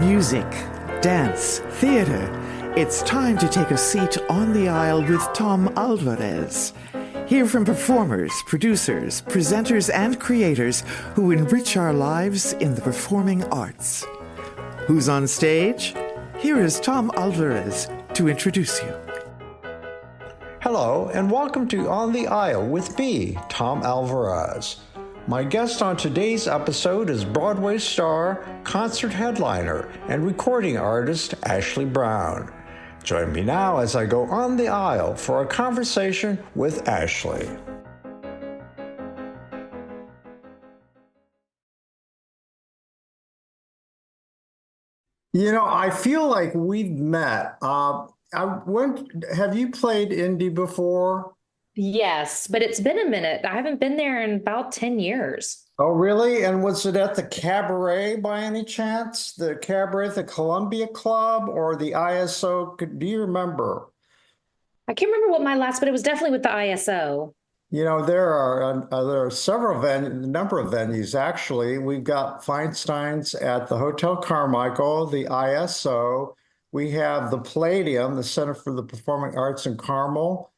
Music, dance, theater. It's time to take a seat on the aisle with Tom Alvarez. Hear from performers, producers, presenters, and creators who enrich our lives in the performing arts. Who's on stage? Here is Tom Alvarez to introduce you. Hello, and welcome to On the Aisle with me, Tom Alvarez. My guest on today's episode is Broadway star, concert headliner, and recording artist Ashley Brown. Join me now as I go on the aisle for a conversation with Ashley. I feel like we've met. Have you played Indy before? Yes, but it's been a minute. I haven't been there in about 10 years. Oh, really? And was it at the Cabaret by any chance? The Cabaret, the Columbia Club, or the ISO? Do you remember? I can't remember what my last, but it was definitely with the ISO. There are several number of venues, actually. We've got Feinstein's at the Hotel Carmichael, the ISO. We have the Palladium, the Center for the Performing Arts in Carmel.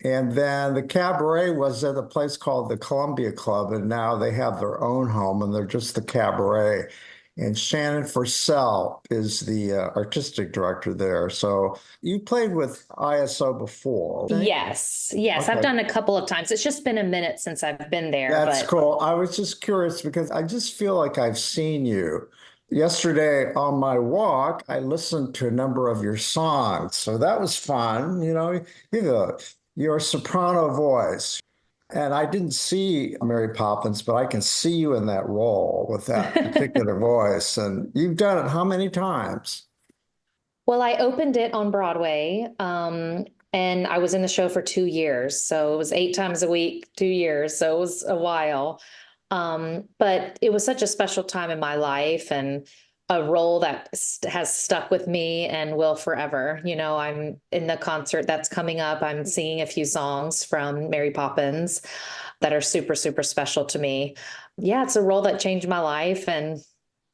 And then the Cabaret was at a place called the Columbia Club, and now they have their own home, and they're just the Cabaret. And Shannon Forsell is the artistic director there. So you played with ISO before, right? Yes. Okay. I've done a couple of times. It's just been a minute since I've been there. That's cool. I was just curious because I just feel like I've seen you. Yesterday on my walk, I listened to a number of your songs. So that was fun. You have your soprano voice. And I didn't see Mary Poppins, but I can see you in that role with that particular voice. And you've done it how many times? Well, I opened it on Broadway, and I was in the show for 2 years. So it was 8 times a week, 2 years. So it was a while. But it was such a special time in my life and a role that has stuck with me and will forever. I'm in the concert that's coming up. I'm singing a few songs from Mary Poppins that are super, super special to me. Yeah, it's a role that changed my life. And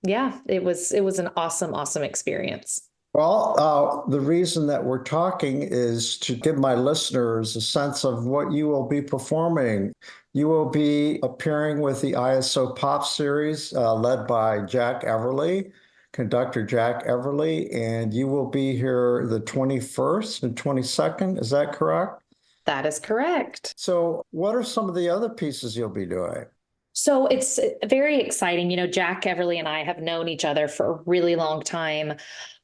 yeah, it was an awesome, awesome experience. Well, the reason that we're talking is to give my listeners a sense of what you will be performing. You will be appearing with the ISO Pop series led by Jack Everly, conductor Jack Everly, and you will be here the 21st and 22nd. Is that correct? That is correct. So what are some of the other pieces you'll be doing? So it's very exciting. Jack Everly and I have known each other for a really long time.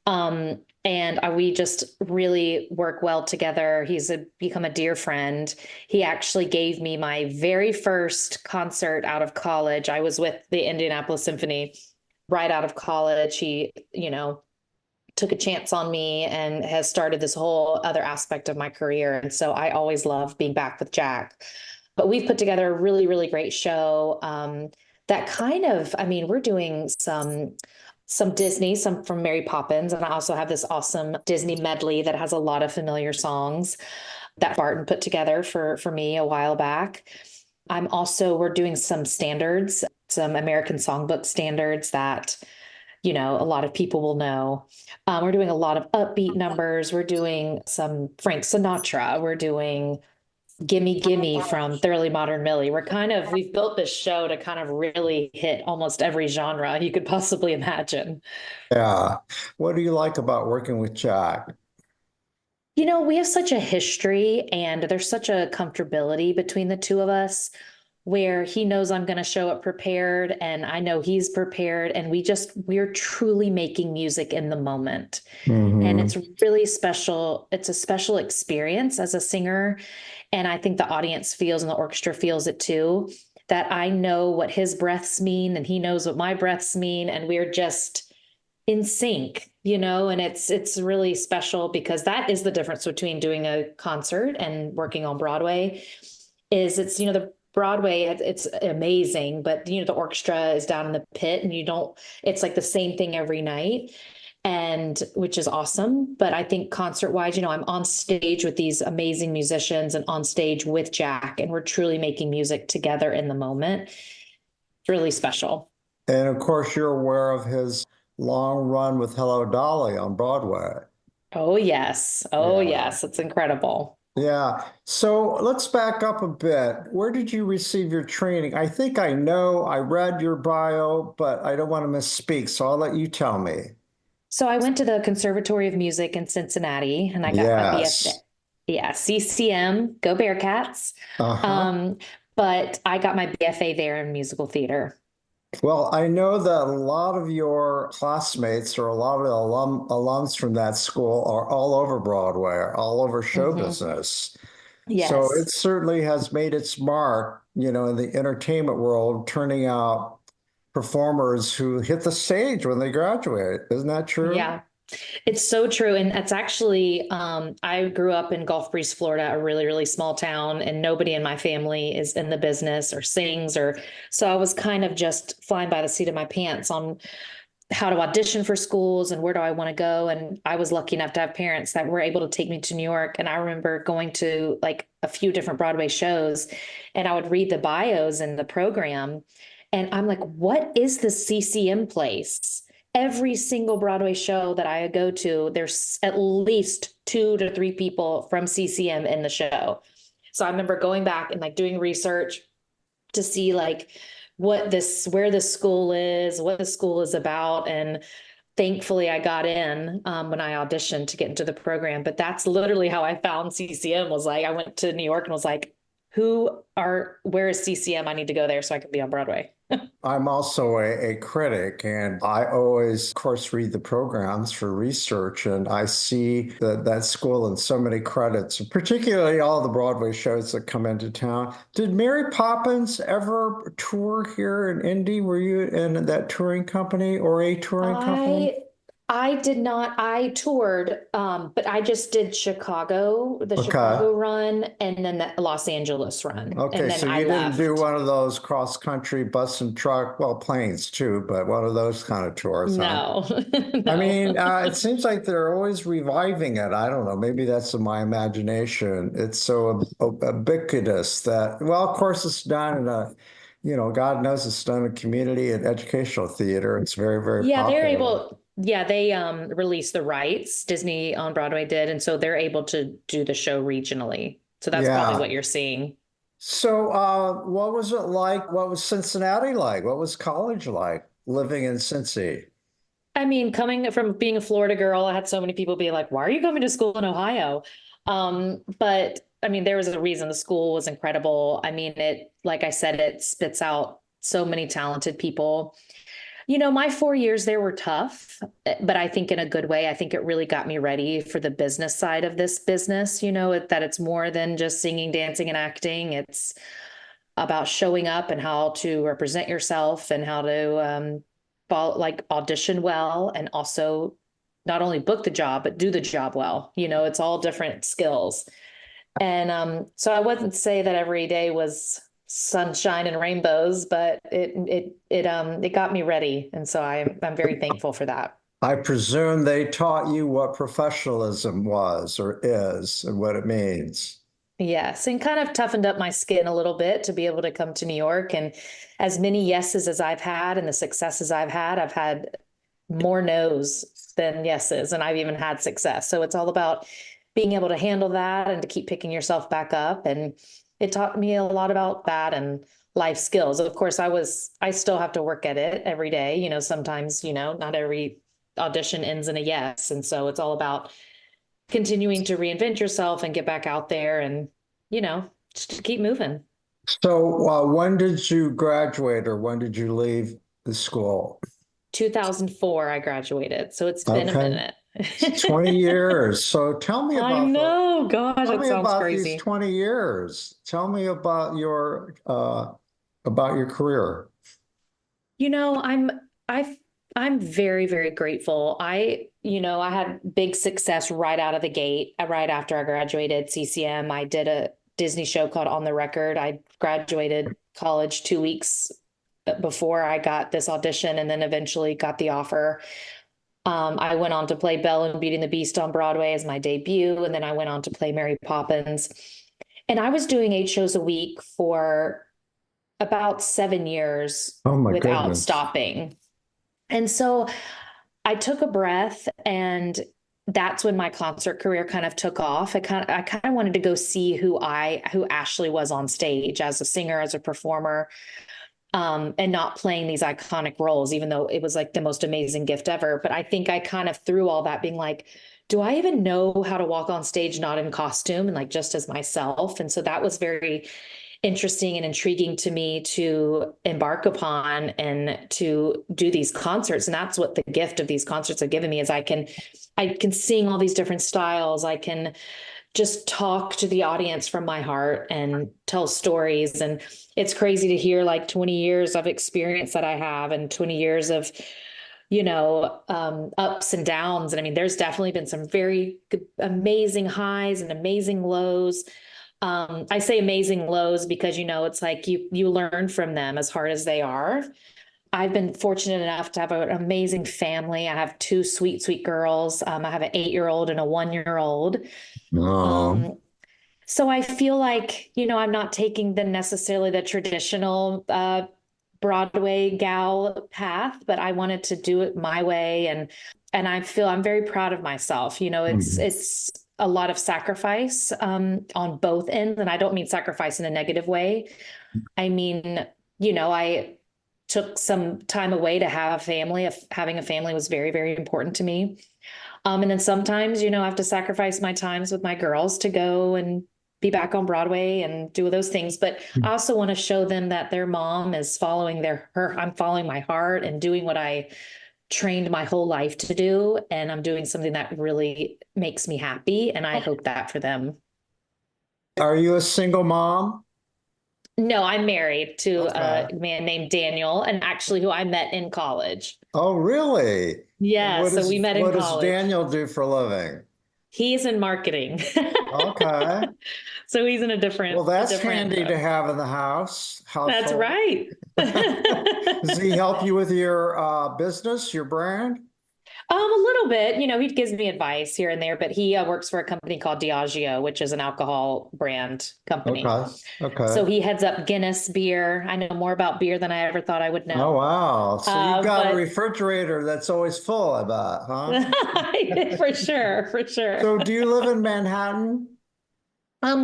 And we just really work well together. He's become a dear friend. He actually gave me my very first concert out of college. I was with the Indianapolis Symphony right out of college. He, took a chance on me and has started this whole other aspect of my career. And so I always love being back with Jack. But we've put together a really, really great show that we're doing some Disney, some from Mary Poppins. And I also have this awesome Disney medley that has a lot of familiar songs that Barton put together for me a while back. We're doing some standards, some American songbook standards that, a lot of people will know. We're doing a lot of upbeat numbers. We're doing some Frank Sinatra. We're doing Gimme Gimme from Thoroughly Modern Millie. We've built this show to kind of really hit almost every genre you could possibly imagine. Yeah. What do you like about working with Jack? We have such a history and there's such a comfortability between the two of us where he knows I'm going to show up prepared and I know he's prepared, and we're truly making music in the moment. Mm-hmm. And it's really special. It's a special experience as a singer. And I think the audience feels and the orchestra feels it too, that I know what his breaths mean and he knows what my breaths mean. And we're just in sync, and it's really special because that is the difference between doing a concert and working on Broadway is the Broadway, it's amazing, but the orchestra is down in the pit and it's like the same thing every night. And which is awesome. But I think concert wise, I'm on stage with these amazing musicians and on stage with Jack, and we're truly making music together in the moment. It's really special. And of course, you're aware of his long run with Hello Dolly on Broadway. Oh, yes. Oh, Yeah. yes. It's incredible. Yeah. So let's back up a bit. Where did you receive your training? I think I know, I read your bio, but I don't want to misspeak, so I'll let you tell me. So I went to the Conservatory of Music in Cincinnati and I got my BFA. Yes. Yeah, CCM, go Bearcats. Uh-huh. Um, but I got my BFA there in musical theater. Well, I know that a lot of your classmates or a lot of the alums from that school are all over Broadway, are all over show Hmm. business. So Yes. it certainly has made its mark, in the entertainment world, turning out performers who hit the stage when they graduate. Isn't that true? Yeah. It's so true. And that's actually, I grew up in Gulf Breeze, Florida, a really, really small town, and nobody in my family is in the business or sings or so I was kind of just flying by the seat of my pants on how to audition for schools and where do I want to go. And I was lucky enough to have parents that were able to take me to New York. And I remember going to like a few different Broadway shows and I would read the bios in the program. And I'm like, what is the CCM place? Every single Broadway show that I go to, there's at least 2 to 3 people from CCM in the show. So I remember going back and like doing research to see like where this school is, what the school is about. And thankfully I got in when I auditioned to get into the program. But that's literally how I found CCM was like, I went to New York and was like, where is CCM? I need to go there so I can be on Broadway. I'm also a critic, and I always, of course, read the programs for research, and I see that school in so many credits, particularly all the Broadway shows that come into town. Did Mary Poppins ever tour here in Indy? Were you in that touring company or a touring company? I I did not. I toured, but I just did the Okay. Chicago run, and then the Los Angeles run, Okay, and then so I you didn't do left. one of those cross-country bus and truck, well, planes too, but one of those kind of tours, huh? No, I no. mean, it seems like they're always reviving it. I don't know. Maybe that's in my imagination. It's so ubiquitous that, well, of course, it's done in God knows it's done in community and educational theater. It's very, very Yeah, popular. they released the rights, Disney on Broadway did, and so they're able to do the show regionally. So that's probably Yeah. what you're seeing. So, what was it like? What was Cincinnati like? What was college like living in Cincy? I mean, coming from being a Florida girl, I had so many people be like, "Why are you coming to school in Ohio?" But I mean, there was a reason. The school was incredible. I mean, like I said, it spits out so many talented people. My 4 years there were tough, but I think in a good way. I think it really got me ready for the business side of this business, that it's more than just singing, dancing, and acting. It's about showing up and how to represent yourself and how to like audition well and also not only book the job, but do the job well. It's all different skills. And so I wouldn't say that every day was sunshine and rainbows, but it got me ready. And so I'm very thankful for that. I presume they taught you what professionalism was or is and what it means. Yes, and kind of toughened up my skin a little bit to be able to come to New York. And as many yeses as I've had and the successes I've had more no's than yeses, and I've even had success. So it's all about being able to handle that and to keep picking yourself back up. And it taught me a lot about that and life skills. Of course, I still have to work at it every day. Sometimes, not every audition ends in a yes. And so it's all about continuing to reinvent yourself and get back out there and, just keep moving. So, when did you graduate or when did you leave the school? 2004, I graduated. So it's been a Okay, minute. 20 years. So I know. Gosh, tell that me sounds about these crazy. 20 years. Tell me about your career. You know, I'm I I'm very, very grateful. I had big success right out of the gate. Right after I graduated CCM, I did a Disney show called On the Record. I graduated college 2 weeks before I got this audition and then eventually got the offer. I went on to play Belle and Beauty and the Beast on Broadway as my debut, and then I went on to play Mary Poppins. And I was doing 8 shows a week for about 7 years Oh my without goodness. stopping. And so I took a breath, and that's when my concert career kind of took off. I kind of wanted to go see who Ashley was on stage as a singer, as a performer, and not playing these iconic roles, even though it was like the most amazing gift ever. But I think I kind of threw all that being like, do I even know how to walk on stage not in costume and like just as myself? And so that was very interesting and intriguing to me to embark upon and to do these concerts. And that's what the gift of these concerts have given me is I can sing all these different styles. I can just talk to the audience from my heart and tell stories. And it's crazy to hear like 20 years of experience that I have and 20 years of, ups and downs. And I mean, there's definitely been some very amazing highs and amazing lows. I say amazing lows because, it's like you learn from them as hard as they are. I've been fortunate enough to have an amazing family. I have two sweet, sweet girls. I have an 8-year-old and a 1-year-old. Oh. So I feel like, I'm not taking necessarily the traditional Broadway gal path, but I wanted to do it my way. And I'm very proud of myself. It's a lot of sacrifice on both ends. And I don't mean sacrifice in a negative way. I mean, I took some time away to have a family. Having a family was very, very important to me. And then sometimes, I have to sacrifice my times with my girls to go and be back on Broadway and do those things. But I also want to show them that their mom is following I'm following my heart and doing what I trained my whole life to do. And I'm doing something that really makes me happy. And I hope that for them. Are you a single mom? No, I'm married to Okay. a man named Daniel, and actually who I met in college. Oh, really? Yeah, so we met in What does college. Daniel do for a living? He's in marketing. Okay. So he's in a Well, different, that's handy to have in the that's household. right. Does he help you with your business, your brand? A little bit, he gives me advice here and there, but he works for a company called Diageo, which is an alcohol brand company. Okay. Okay. So he heads up Guinness beer. I know more about beer than I ever thought I would Oh, know. wow. So you've got a But refrigerator that's always full, I bet, huh? for sure, for sure. So do you live in Manhattan?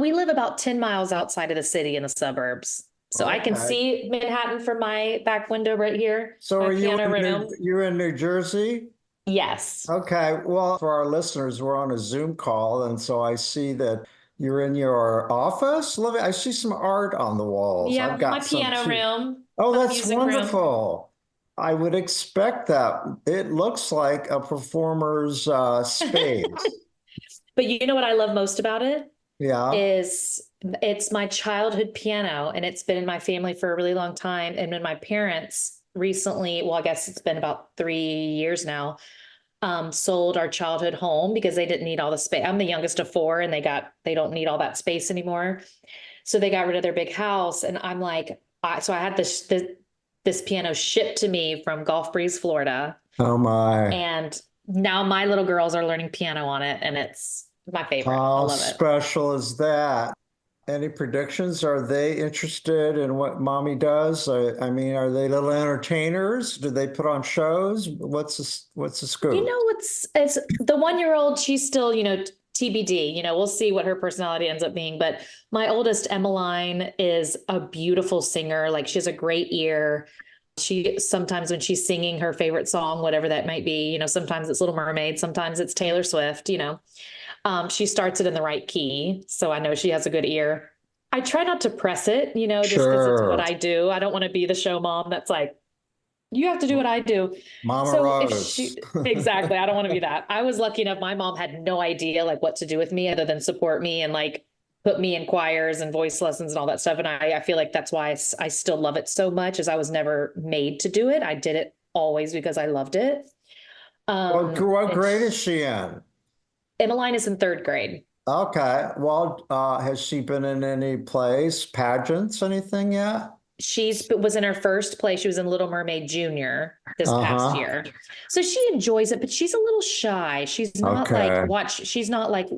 We live about 10 miles outside of the city in the suburbs. So I can Okay. see Manhattan from my back window right here, So my are you piano in room. you're in New Jersey? Yes. Okay. Well, for our listeners, we're on a Zoom call, and so I see that you're in your office living. I see some art on the walls. I've Yep, my got some piano too. room, Oh, my that's music room. wonderful. I would expect that. It looks like a performer's space. But you know what I love most about it Yeah. is it's my childhood piano, and it's been in my family for a really long time. And when my parents recently, well, I guess it's been about 3 years now, sold our childhood home because they didn't need all the space. I'm the youngest of four, and they don't need all that space anymore. So they got rid of their big house. And I'm like, so I had this piano shipped to me from Gulf Breeze, Florida. Oh my. And now my little girls are learning piano on it, and it's my favorite. I How love it. special is that? Any predictions? Are they interested in what mommy does? I mean, are they little entertainers? Do they put on shows? What's the scoop? It's the 1-year-old, she's still, TBD, we'll see what her personality ends up being. But my oldest, Emmeline, is a beautiful singer. Like, she has a great ear. She sometimes when she's singing her favorite song, whatever that might be, sometimes it's Little Mermaid, sometimes it's Taylor Swift, she starts it in the right key. So I know she has a good ear. I try not to press it, just because it's what Sure. I do. I don't want to be the show mom that's like, you have to do what I do. Mama So if Rose. exactly, I don't want to be that. I was lucky enough. My mom had no idea like what to do with me other than support me and like put me in choirs and voice lessons and all that stuff. And I feel like that's why I still love it so much, as I was never made to do it. I did it always because I loved it. What grade is she in? Emmeline is in 3rd grade. Okay. Well, has she been in any plays, pageants, anything yet? She was in her first play. She was in Little Mermaid Junior this past Uh-huh. year. So she enjoys it, but she's a little shy. She's not Okay. like,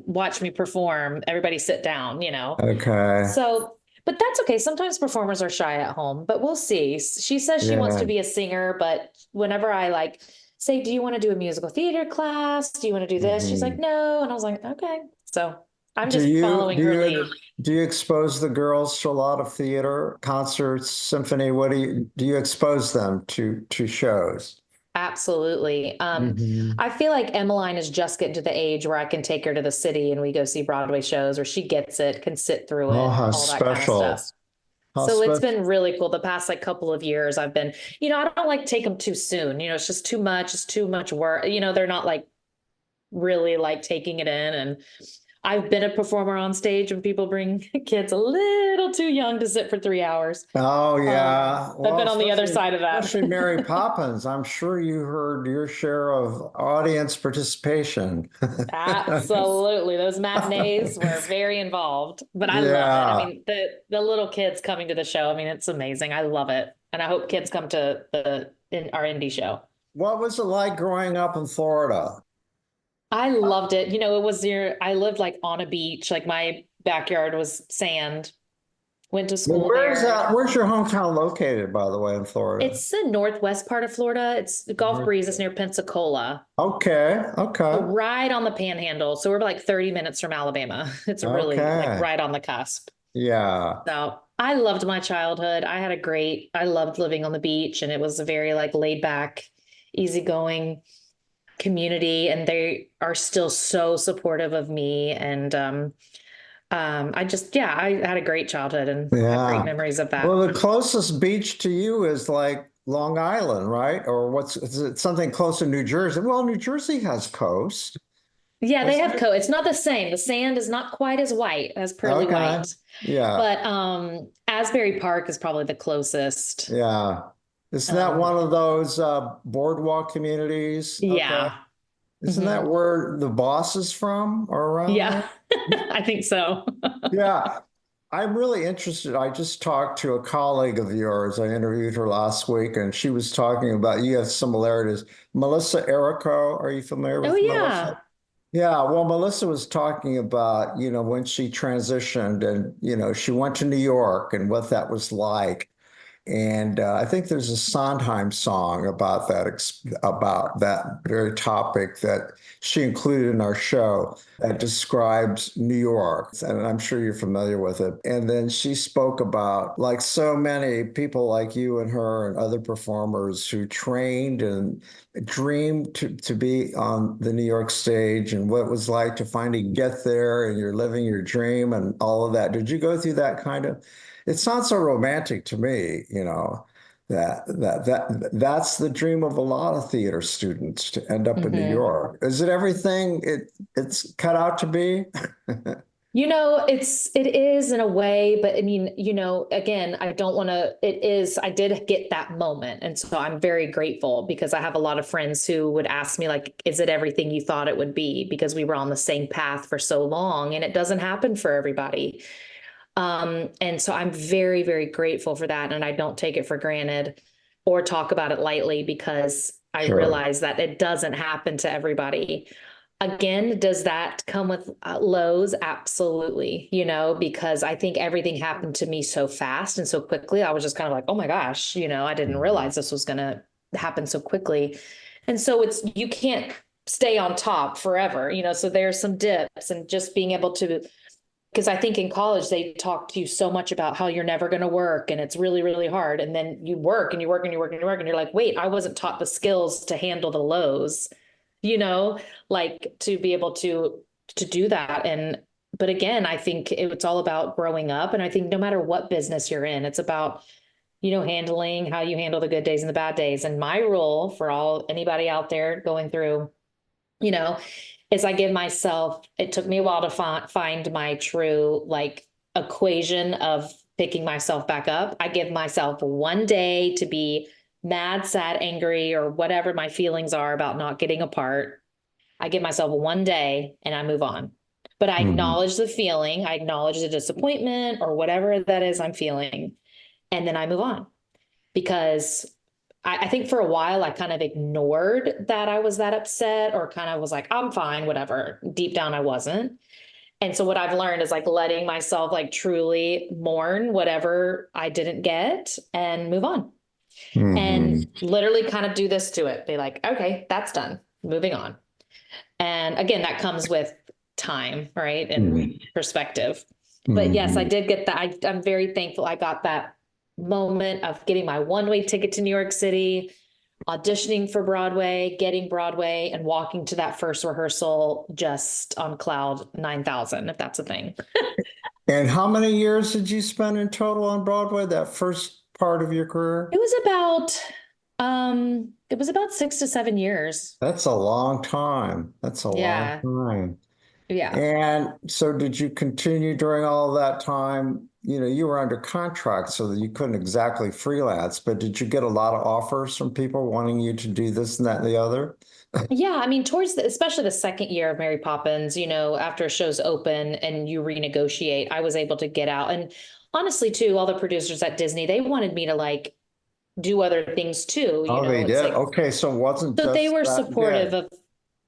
watch me perform. Everybody sit down. Okay. So, but that's okay. Sometimes performers are shy at home, but we'll see. She says she wants Yeah. to be a singer, but whenever I like say, do you want to do a musical theater class? Do you want to do this? She's like, Mhm. no. And I was like, okay. So I'm Do just you following do her you lead. do you expose the girls to a lot of theater, concerts, symphony? What do you expose them to shows? Absolutely. Hmm. I feel like Emmeline is just getting to the age where I can take her to the city and we go see Broadway shows, where she gets it, can sit through Oh, it, how all that kind of stuff. special. How So it's special. been really cool. The past like couple of years, I've been, I don't like take them too soon. It's just too much. It's too much work. They're not like really like taking it in. And I've been a performer on stage when people bring kids a little too young to sit for 3 hours. Oh yeah. I've Well, been on the other especially side of that. especially Mary Poppins. I'm sure you heard your share of audience participation. Absolutely. Those matinees were very involved, but I love it. I Yeah. mean, the little kids coming to the show, I mean, it's amazing. I love it. And I hope kids come to in our indie show. What was it like growing up in Florida? I loved it. It was near, I lived like on a beach, like my backyard was sand. Went to Well, school where's that? there. Where's your hometown located, by the way, in Florida? It's the northwest part of Florida. It's the Gulf Breeze. It's near Pensacola. Okay. So Okay. right on the panhandle. So we're like 30 minutes from Alabama. It's really like Okay. right on the cusp. Yeah. So I loved my childhood. I loved living on the beach, and it was a very like laid back, easygoing community. And they are still so supportive of me. And I had a great childhood and have great Yeah. memories of that. Well, the closest beach to you is like Long Island, right? Or is it something close to New Jersey? Well, New Jersey has coast, Yeah, they doesn't have it? It's not the same. The sand is not quite as white, as pearly Okay. white. Yeah. But Asbury Park is probably the closest. Yeah. Isn't that Um, one of those boardwalk communities? Okay. yeah. Isn't that Hmm. where the boss is from or around Yeah, there? I think so. Yeah. I'm really interested. I just talked to a colleague of yours. I interviewed her last week, and she was talking about you have similarities. Melissa Errico, are you familiar Oh with Melissa? yeah. Yeah, well, Melissa was talking about, when she transitioned and, she went to New York and what that was like. And I think there's a Sondheim song about that very topic that she included in our show that describes New York. And I'm sure you're familiar with it. And then she spoke about, like so many people like you and her and other performers who trained and dreamed to be on the New York stage and what it was like to finally get there and you're living your dream and all of that. Did you go through that kind of? It sounds so romantic to me, that's the dream of a lot of theater students to end up in New Hmm. York. Is it everything it's cut out to be? It is in a way, but I mean, again, I don't want to, I did get that moment. And so I'm very grateful because I have a lot of friends who would ask me, like, is it everything you thought it would be? Because we were on the same path for so long and it doesn't happen for everybody. And so I'm very, very grateful for that. And I don't take it for granted or talk about it lightly because I Sure, realize that it doesn't happen to everybody. Again, does that come with lows? Absolutely, because I think everything happened to me so fast and so quickly. I was just kind of like, oh my gosh, I didn't Mhm. realize this was going to happen so quickly. And so you can't stay on top forever, so there's some dips and just being able to, because I think in college they talk to you so much about how you're never going to work and it's really, really hard. And then you work and you work and you work and you work and you're like, wait, I wasn't taught the skills to handle the lows, you know, like to be able to do that. And but again, I think it's all about growing up. And I think no matter what business you're in, it's about, handling how you handle the good days and the bad days. And my rule for anybody out there going through, you know, is I give myself, it took me a while to find my true like equation of picking myself back up. I give myself one day to be mad, sad, angry, or whatever my feelings are about not getting apart. I give myself one day and I move on. But I Mhm. acknowledge the feeling, I acknowledge the disappointment or whatever that is I'm feeling, and then I move on because I think for a while I kind of ignored that I was that upset or kind of was like, I'm fine, whatever. Deep down, I wasn't. And so what I've learned is like letting myself like truly mourn whatever I didn't get and move on. Hmm. and literally kind of do this to it. Be like, okay, that's done. Moving on. And again, that comes with time, right? And perspective. But yes, I Hmm. did get that. I'm very thankful I got that moment of getting my one-way ticket to New York City, auditioning for Broadway, getting Broadway, and walking to that first rehearsal just on cloud 9,000, if that's a thing. And how many years did you spend in total on Broadway, that first part of your career? It was about 6 to 7 years. That's a long time. That's a long Yeah. time. Yeah. And so did you continue during all that time? You know, you were under contract, so that you couldn't exactly freelance, but did you get a lot of offers from people wanting you to do this and that and the other? Yeah, I mean, especially the second year of Mary Poppins, after shows open and you renegotiate, I was able to get out. And honestly, too, all the producers at Disney, they wanted me to like do other things too. Oh, they It's did? like, Okay, so it wasn't so they just were that supportive gig. of,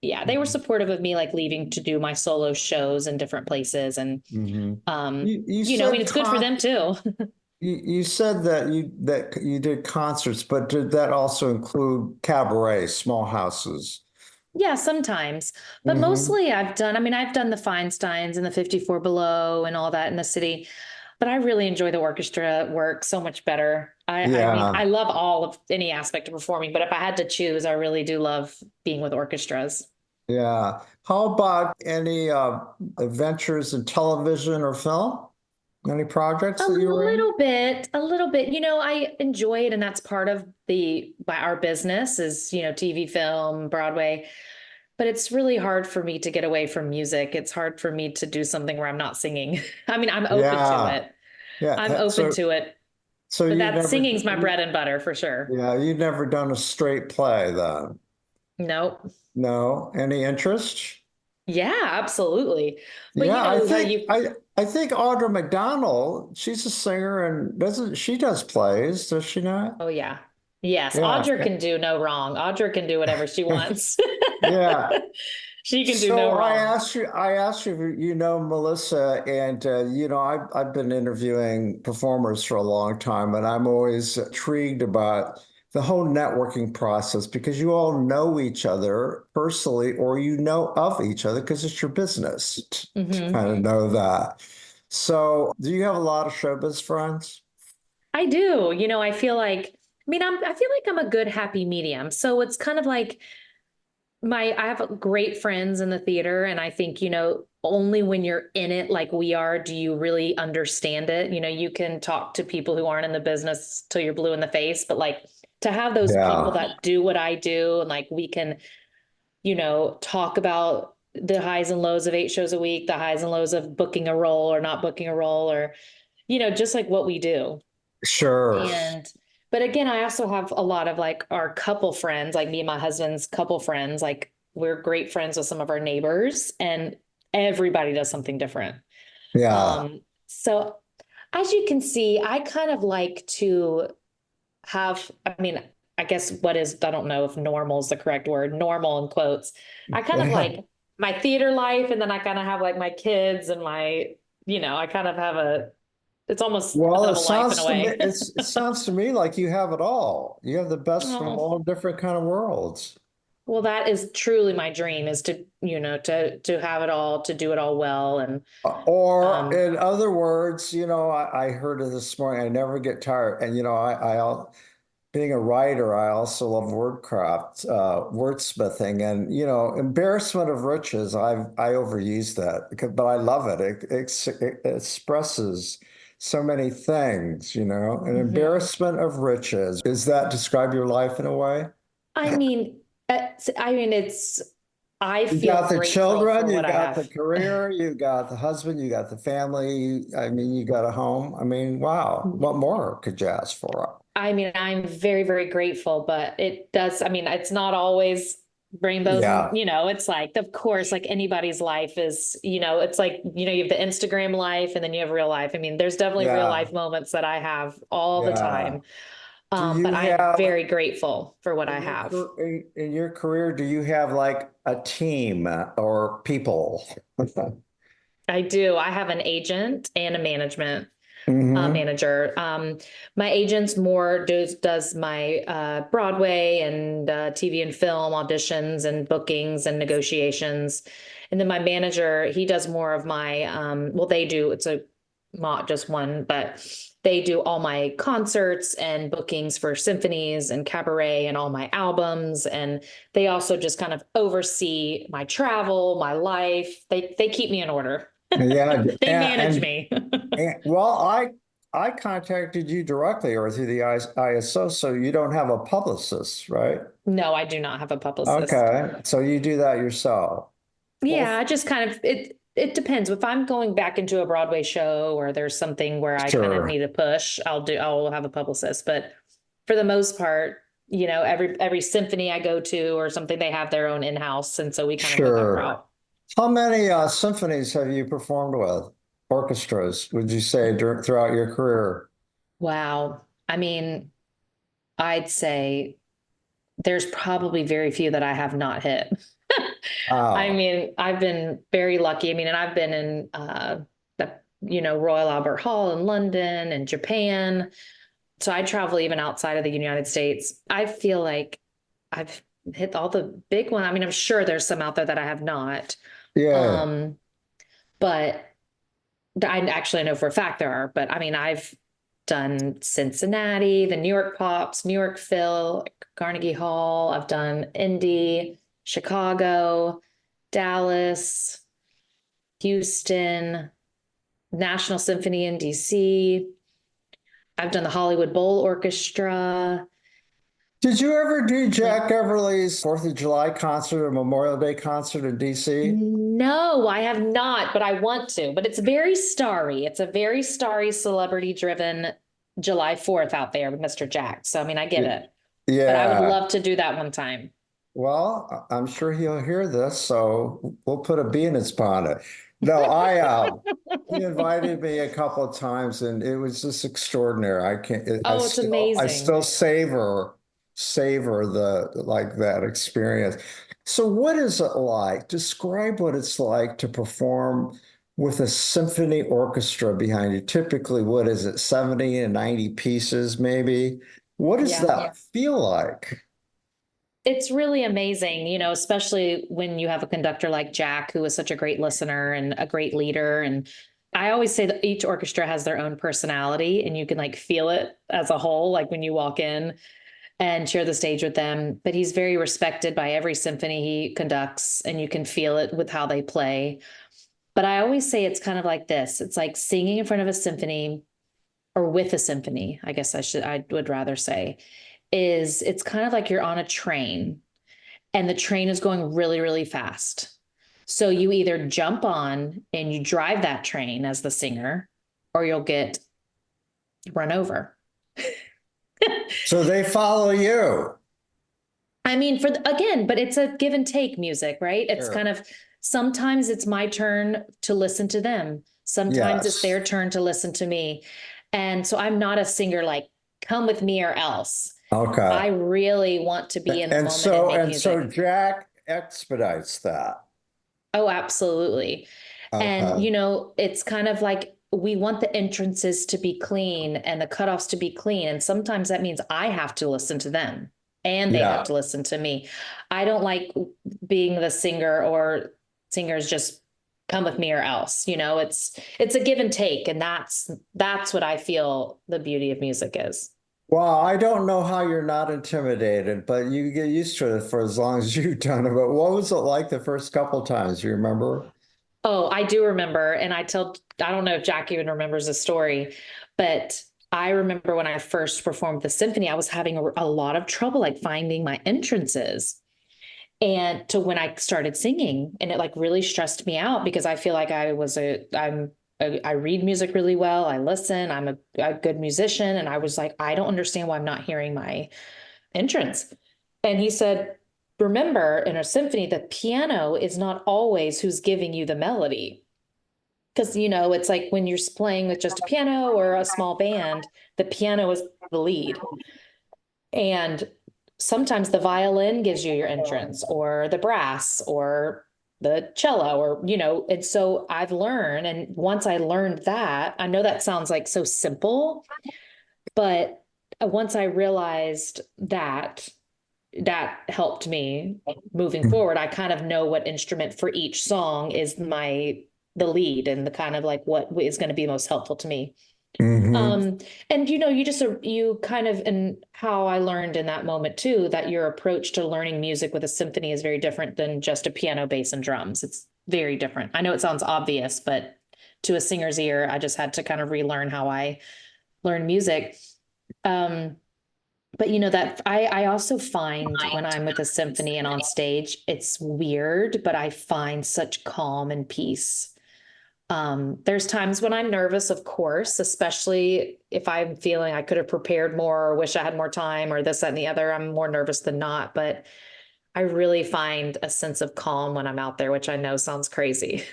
yeah, they were supportive of me like leaving to do my solo shows in different places. And, Hmm. um, You I mean, said it's good for them too. you said that you did concerts, but did that also include cabaret, small houses? Yeah, sometimes, but Hmm. mostly I've done the Feinsteins and the 54 Below and all that in the city, but I really enjoy the orchestra work so much better. I mean, Yeah, I love all of any aspect of performing, but if I had to choose, I really do love being with orchestras. yeah. How about any adventures in television or film? Any projects that you were in? A little bit. I enjoy it, and that's part of by our business is, TV, film, Broadway. But it's really hard for me to get away from music. It's hard for me to do something where I'm not singing. I mean, I'm open to Yeah, it. yeah. I'm open to it, So but you that never, singing's my bread and butter for sure. yeah, you've never done a straight play then? Nope. No. Any interest? Yeah, absolutely. But Yeah, I how think you I think Audra McDonald, she's a singer and doesn't she does plays, does she not? Oh yeah. Yes, Yeah. Audra can do no wrong. Audra can do whatever she wants. Yeah. She can do no So wrong. I asked you if you know Melissa, and you know, I've been interviewing performers for a long time, and I'm always intrigued about the whole networking process because you all know each other personally, or you know of each other because it's your business to Hmm. kind of know that. So, do you have a lot of showbiz friends? I do. I feel like, I feel like I'm a good happy medium. So it's kind of like I have great friends in the theater, and I think, only when you're in it like we are, do you really understand it. You can talk to people who aren't in the business till you're blue in the face, but like to have those people Yeah, that do what I do, and like we can, talk about the highs and lows of 8 shows a week, the highs and lows of booking a role or not booking a role, or, just like what we do. sure. And but again, I also have a lot of like our couple friends, like me and my husband's couple friends, like we're great friends with some of our neighbors, and everybody does something different. Yeah. So as you can see, I kind of like to I guess I don't know if normal is the correct word, normal in quotes. I kind of like my theater life, and then I kind of have like my kids and I kind of have it's almost a Well, double life in a way. it sounds to me like you have it all. You have the best from Oh. all different kind of worlds. Well, that is truly my dream is to, to have it all, to do it all well. And Or um, in other words, you know, I heard it this morning. I never get tired. And you know, being a writer, I also love wordcraft, wordsmithing, and you know, embarrassment of riches. I overuse that because, but I love it. It expresses so many things. You know, an mhm. embarrassment of riches. Does that describe your life in a way? I mean, I You feel got the grateful children, for you what I got the have. career, you got the husband, you got the family. I mean, you got a home. I mean, wow, what more could you ask for? I'm very, very grateful, but it's not always rainbows and, Yeah, it's like, of course, like anybody's life is, it's like, you have the Instagram life and then you have real life. I mean, there's definitely real yeah, life moments that I have all the yeah. time. Do But you I'm have very grateful for what I in have. in your career, do you have like a team or people? I do. I have an agent and a management. Hmm. manager. My agent's more does my Broadway and TV and film auditions and bookings and negotiations. And then my manager, he does more of my well, they do, it's a not just one, but they do all my concerts and bookings for symphonies and cabaret and all my albums. And they also just kind of oversee my travel, my life. They keep me in order. Yeah, They manage me. well, I contacted you directly or through the ISO, so you don't have a publicist, right? No, I do not have a publicist. Okay, so you do that yourself. Well, Yeah, I just kind of it depends. If I'm going back into a Broadway show or there's something where I kind of sure, need a push, I'll have a publicist. But for the most part, every symphony I go to or something, they have their own in-house, and so we kind of go that sure. route. How many symphonies have you performed with? Orchestras, would you say, throughout your career? Wow. I mean, I'd say there's probably very few that I have not hit. I Oh, mean, I've been very lucky. I mean, and I've been in the Royal Albert Hall in London and Japan. So I travel even outside of the United States. I feel like I've hit all the big one. I mean, I'm sure there's some out there that I have not. yeah. Um, but I actually know for a fact there are, but I mean, I've done Cincinnati, the New York Pops, New York Phil, Carnegie Hall. I've done Indy, Chicago, Dallas, Houston, National Symphony in DC. I've done the Hollywood Bowl Orchestra. Did you ever do Yeah. Jack Everly's Fourth of July concert or Memorial Day concert in DC? No, I have not, but I want to. But it's very starry. It's a very starry, celebrity driven July 4th out there with Mr. Jack. So, I mean, I get it. But I would Yeah. love to do that one time. Well, I'm sure he'll hear this, so we'll put a B in his bonnet. No, he invited me a couple of times and it was just extraordinary. I can't, Oh, it's I amazing. still savor the like that experience. So what is it like? Describe what it's like to perform with a symphony orchestra behind you. Typically, what is it, 70 and 90 pieces, maybe? What does Yeah. that feel like? It's really amazing, especially when you have a conductor like Jack, who is such a great listener and a great leader. And I always say that each orchestra has their own personality, and you can like feel it as a whole, like when you walk in and share the stage with them. But he's very respected by every symphony he conducts, and you can feel it with how they play. But I always say it's kind of like this. It's like singing in front of a symphony or with a symphony, I guess I would rather say, is it's kind of like you're on a train and the train is going really, really fast. So you either jump on and you drive that train as the singer, or you'll get run over. So they follow you. I mean, again, but it's a give and take music, right? It's Sure. kind of sometimes it's my turn to listen to them. Sometimes it's Yes. their turn to listen to me. And so I'm not a singer like, come with me or else. Okay. I really want to be in the And moment and so make and so music. Jack expedites that. Oh, absolutely. And, Okay. it's kind of like we want the entrances to be clean and the cutoffs to be clean. And sometimes that means I have to listen to them and they have Yeah. to listen to me. I don't like being the singer or singers just come with me or else. It's a give and take. And that's what I feel the beauty of music is. Well, I don't know how you're not intimidated, but you get used to it for as long as you've done it. But what was it like the first couple times? You remember? Oh, I do remember. And I don't know if Jack even remembers the story, but I remember when I first performed the symphony, I was having a lot of trouble like finding my entrances. And to when I started singing, and it like really stressed me out because I feel like I read music really well. I listen, I'm a good musician. And I was like, I don't understand why I'm not hearing my entrance. And he said, remember, in a symphony, the piano is not always who's giving you the melody. Because, it's like when you're playing with just a piano or a small band, the piano is the lead. And sometimes the violin gives you your entrance, or the brass, or the cello or, and so I've learned, and once I learned that, I know that sounds like so simple, but once I realized that, that helped me moving forward. I kind of know what instrument for each song is the lead and the kind of like what is going to be most helpful to me. Hmm. Um, and you kind of, and how I learned in that moment too, that your approach to learning music with a symphony is very different than just a piano, bass, and drums. It's very different. I know it sounds obvious, but to a singer's ear, I just had to kind of relearn how I learn music. Um, but that I also find when I'm with a symphony and on stage, it's weird, but I find such calm and peace. There's times when I'm nervous, of course, especially if I'm feeling I could have prepared more or wish I had more time or this, that, and the other. I'm more nervous than not, but I really find a sense of calm when I'm out there, which I know sounds crazy.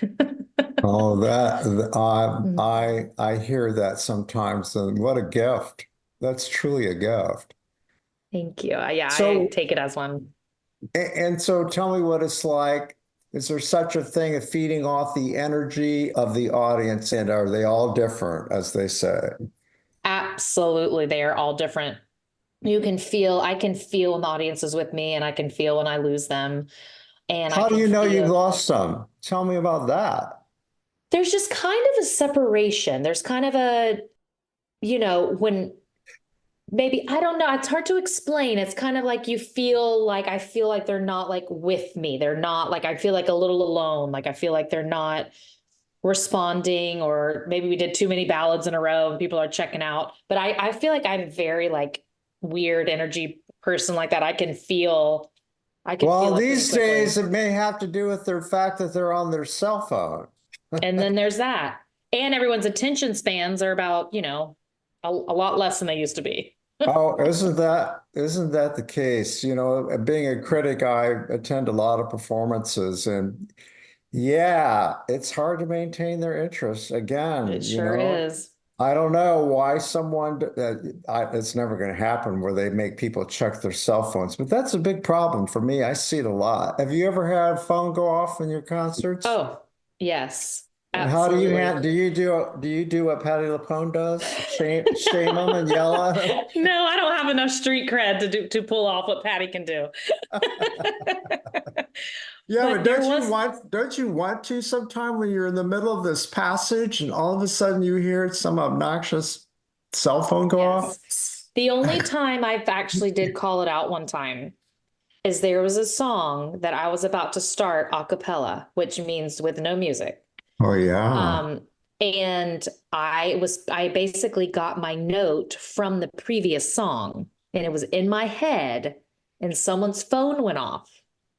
Oh, that Mm. I hear that sometimes, and what a gift. That's truly a gift. Thank you. Yeah, I So, take it as one. and so tell me what it's like. Is there such a thing of feeding off the energy of the audience, and are they all different, as they say? Absolutely. They are all different. I can feel when the audience is with me and I can feel when I lose them. And I How do can you know you've feel lost some? Tell me about that. there's just kind of a separation. There's kind of when maybe, I don't know, it's hard to explain. It's kind of like I feel like they're not like with me. They're not like, I feel like a little alone. Like I feel like they're not responding, or maybe we did too many ballads in a row and people are checking out. But I feel like I'm very like weird energy person like that. I can Well, feel it pretty these days quickly. it may have to do with the fact that they're on their cell phone. And then there's that. And everyone's attention spans are about, a lot less than they used to be. Oh, isn't that the case? Being a critic, I attend a lot of performances, and yeah, it's hard to maintain their interest. It Again, sure is. I don't know why it's never going to happen where they make people check their cell phones, but that's a big problem for me. I see it a lot. Have you ever had a phone go off in your concerts? Oh, yes, And how do you absolutely. hand, do what Patty LaPone does? Shame them and yell at them? No, I don't have enough street cred to pull off what Patty can do. Yeah, but But there was, don't you want to sometime when you're in the middle of this passage and all of a sudden you hear some obnoxious cell phone go off? yes. The only time I've actually did call it out one time is there was a song that I was about to start a cappella, which means with no music. Oh yeah. Um, and I basically got my note from the previous song and it was in my head and someone's phone went off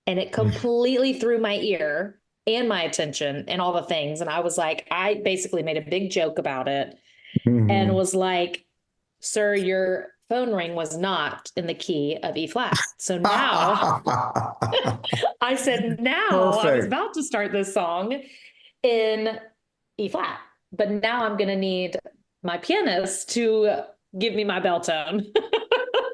and it completely threw my ear and my attention and all the things. And I was like, I basically made a big joke about it and Mhm. was like, sir, your phone ring was not in the key of E flat. So now I said, now I was Perfect. about to start this song in E flat, but now I'm going to need my pianist to give me my bell tone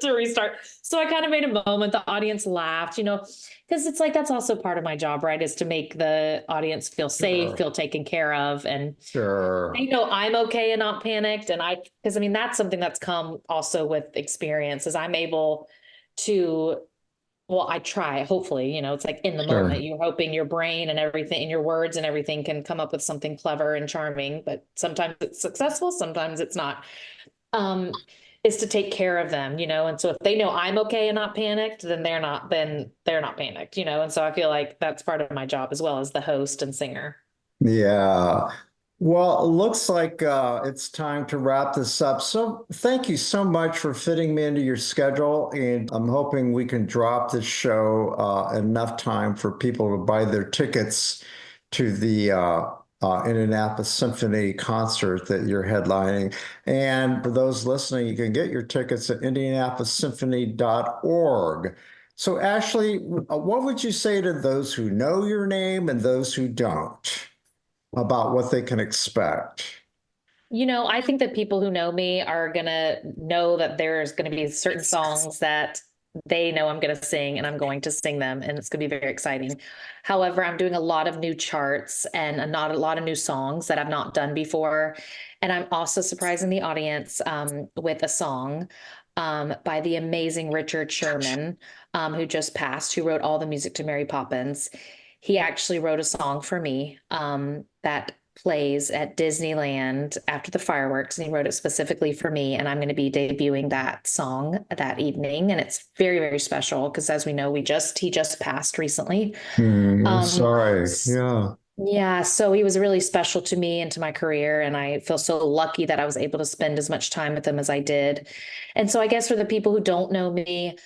to restart. So I kind of made a moment. The audience laughed, because it's like that's also part of my job, right? Is to make the audience feel safe, Sure. feel taken care of, and they Sure. know I'm okay and not panicked. And because I mean, that's something that's come also with experience, is I'm able to, well, I try, hopefully, it's like in the moment, Sure. you're hoping your brain and everything and your words and everything can come up with something clever and charming, but sometimes it's successful, sometimes it's not. Um, is to take care of them, and so if they know I'm okay and not panicked, then they're not panicked, and so I feel like that's part of my job as well as the host and singer. Yeah. Well, it looks like it's time to wrap this up. So, thank you so much for fitting me into your schedule. And I'm hoping we can drop this show enough time for people to buy their tickets to the Indianapolis Symphony concert that you're headlining. And for those listening, you can get your tickets at indianapolis.symphony.org. So, Ashley, what would you say to those who know your name and those who don't about what they can expect? I think that people who know me are gonna know that there's gonna be certain songs that they know I'm going to sing and I'm going to sing them, and it's going to be very exciting. However, I'm doing a lot of new charts and not a lot of new songs that I've not done before. And I'm also surprising the audience with a song by the amazing Richard Sherman, who just passed, who wrote all the music to Mary Poppins. He actually wrote a song for me that plays at Disneyland after the fireworks, and he wrote it specifically for me, and I'm going to be debuting that song that evening, and it's very, very special because, as we know, he just passed recently. Sorry. Yeah. Yeah, so he was really special to me and to my career, and I feel so lucky that I was able to spend as much time with him as I did. And so I guess for the people who don't know me,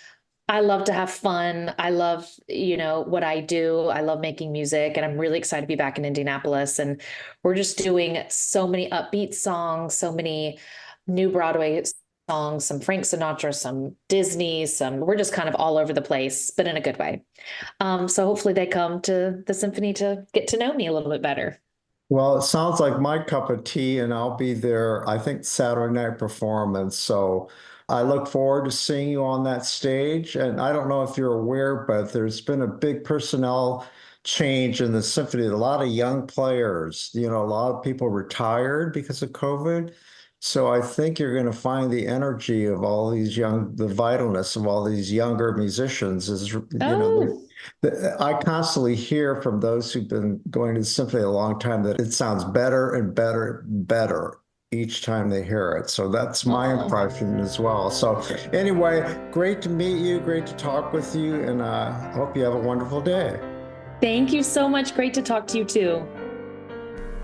I love to have fun. I love, what I do. I love making music, and I'm really excited to be back in Indianapolis. And we're just doing so many upbeat songs, so many new Broadway songs, some Frank Sinatra, some Disney, we're just kind of all over the place, but in a good way. So hopefully they come to the symphony to get to know me a little bit better. Well, it sounds like my cup of tea, and I'll be there, I think, Saturday night performance. So I look forward to seeing you on that stage. And I don't know if you're aware, but there's been a big personnel change in the symphony. A lot of young players, a lot of people retired because of COVID. So I think you're going to find the energy of all these the vitalness of all these younger musicians is, I constantly hear from those who've been going to the symphony a long time that it sounds better and better and better each time they hear it. So that's my impression as well. So anyway, great to meet you, great to talk with you, and I hope you have a wonderful day. Thank you so much. Great to talk to you too.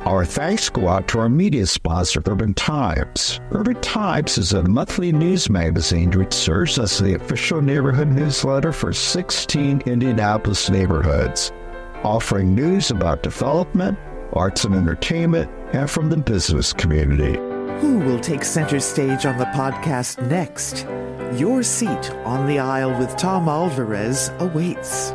Our thanks go out to our media sponsor, Urban Times. Urban Times is a monthly news magazine which serves as the official neighborhood newsletter for 16 Indianapolis neighborhoods, offering news about development, arts and entertainment, and from the business community. Who will take center stage on the podcast next? Your seat on the aisle with Tom Alvarez awaits.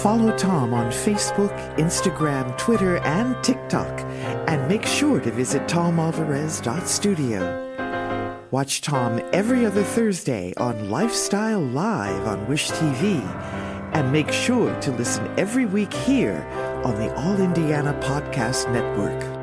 Follow Tom on Facebook, Instagram, Twitter, and TikTok, and make sure to visit tomalvarez.studio. Watch Tom every other Thursday on Lifestyle Live on Wish TV, and make sure to listen every week here on the All Indiana Podcast Network.